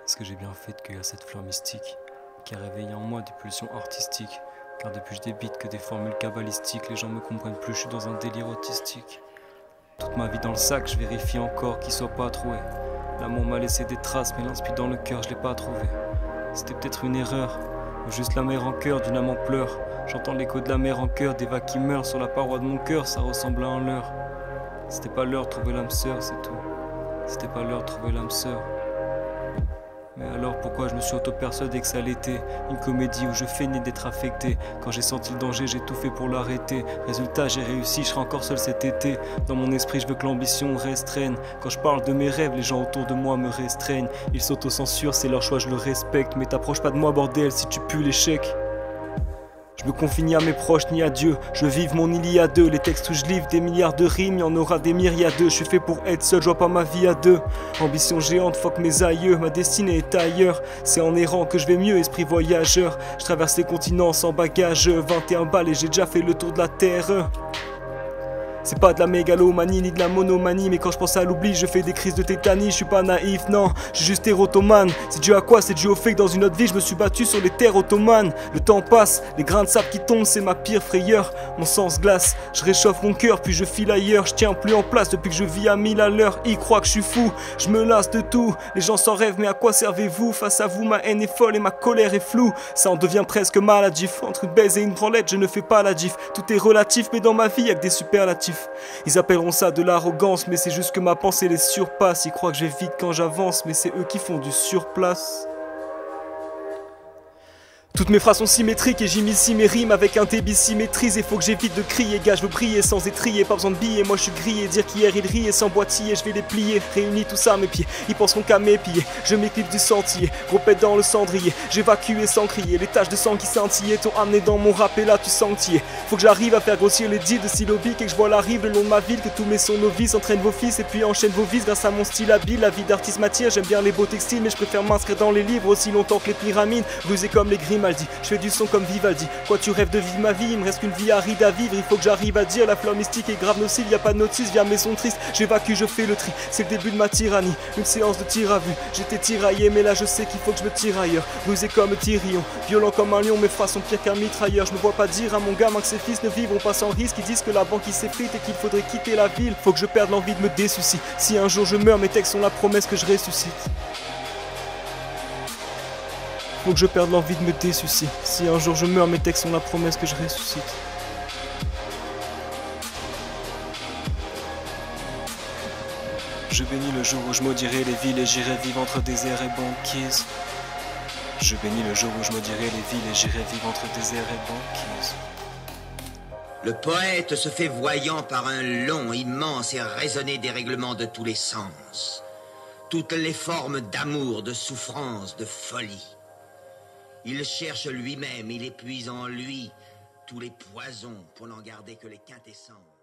Est-ce que j'ai bien fait de cueillir cette fleur mystique qui a réveillé en moi des pulsions artistiques? Car depuis je débite que des formules cabalistiques, les gens me comprennent plus, je suis dans un délire autistique. Toute ma vie dans le sac, je vérifie encore qu'il soit pas trouvé. L'amour m'a laissé des traces, mais l'inspire dans le cœur, je l'ai pas trouvé. C'était peut-être une erreur, ou juste la mer en cœur d'une âme en pleurs. J'entends l'écho de la mer en cœur, des vagues qui meurent sur la paroi de mon cœur, ça ressemble à un leurre. C'était pas l'heure de trouver l'âme sœur, c'est tout. C'était pas l'heure de trouver l'âme sœur. Mais alors pourquoi je me suis auto-persuadé que ça l'était? Une comédie où je feignais d'être affecté. Quand j'ai senti le danger, j'ai tout fait pour l'arrêter. Résultat, j'ai réussi, je serai encore seul cet été. Dans mon esprit, je veux que l'ambition restreigne. Quand je parle de mes rêves, les gens autour de moi me restreignent. Ils s'autocensurent, c'est leur choix, je le respecte. Mais t'approches pas de moi, bordel, si tu pues l'échec. Je me confie ni à mes proches ni à Dieu. Je vive mon Iliade. Les textes où je livre des milliards de rimes, y en aura des myriades. Je suis fait pour être seul, je vois pas ma vie à deux. Ambition géante, fuck mes aïeux. Ma destinée est ailleurs. C'est en errant que je vais mieux, esprit voyageur. Je traverse les continents sans bagage. 21 balles et j'ai déjà fait le tour de la terre. C'est pas de la mégalomanie ni de la monomanie, mais quand je pense à l'oubli, je fais des crises de tétanie. Je suis pas naïf, non, je suis juste érotomane. C'est dû à quoi? C'est dû au fait que dans une autre vie, je me suis battu sur les terres ottomanes. Le temps passe, les grains de sable qui tombent, c'est ma pire frayeur. Mon sang se glace, je réchauffe mon cœur, puis je file ailleurs. Je tiens plus en place depuis que je vis à 1000 à l'heure. Ils croient que je suis fou, je me lasse de tout. Les gens s'en rêvent, mais à quoi servez-vous? Face à vous, ma haine est folle et ma colère est floue. Ça en devient presque maladif. Entre une baise et une branlette, je ne fais pas la diff. Tout est relatif, mais dans ma vie, y'a que des superlatifs. Ils appelleront ça de l'arrogance, mais c'est juste que ma pensée les surpasse. Ils croient que je vais vite quand j'avance, mais c'est eux qui font du surplace. Toutes mes phrases sont symétriques et j'immiscie mes rimes avec un débit symétrise. Et faut que j'évite de crier, gars, je veux briller sans étrier. Pas besoin de billets, moi je suis grillé. Dire qu'hier il riait sans boîtier, je vais les plier. Réunis tout ça à mes pieds, ils penseront qu'à m'épier. Je m'éclipse du sentier, gros pète dans le cendrier. J'évacue sans crier, les taches de sang qui scintillaient t'ont amené dans mon rap et là tu sentier. Faut que j'arrive à faire grossir les deals de syllabique et que je vois la rive le long de ma ville. Que tous mes sons novices entraînent vos fils et puis enchaînent vos vices grâce à mon style habile. La vie d'artiste m'attire, j'aime bien les beaux textiles, mais je préfère m'inscrire dans les livres aussi longtemps que les pyramides. Rusé comme les Grimaldi, je fais du son comme Vivaldi. Quoi tu rêves de vivre ma vie, il me reste qu'une vie aride à vivre. Il faut que j'arrive à dire la fleur mystique est grave nocive. Y'a pas de notice, via mes sons tristes. J'évacue, je fais le tri, c'est le début de ma tyrannie. Une séance de tir à vue, j'étais tiraillé, mais là je sais qu'il faut que je me tire ailleurs. Rusé comme Tyrion, violent comme un lion, mes phrases sont pires qu'un mitrailleur. Je me vois pas dire à mon gamin que ses fils ne vivront pas sans risque. Ils disent que la banque il s'effrite et qu'il faudrait quitter la ville. Faut que je perde l'envie de me dessoucier. Si un jour je meurs, mes textes sont la promesse que je ressuscite. Faut que je perde l'envie de me dessoucier. Si un jour je meurs, mes textes sont la promesse que je ressuscite. Je bénis le jour où je maudirai les villes et j'irai vivre entre déserts et banquises. Je bénis le jour où je maudirai les villes et j'irai vivre entre déserts et banquises. Le poète se fait voyant par un long, immense et raisonné dérèglement de tous les sens. Toutes les formes d'amour, de souffrance, de folie. Il cherche lui-même, il épuise en lui tous les poisons pour n'en garder que les quintessences.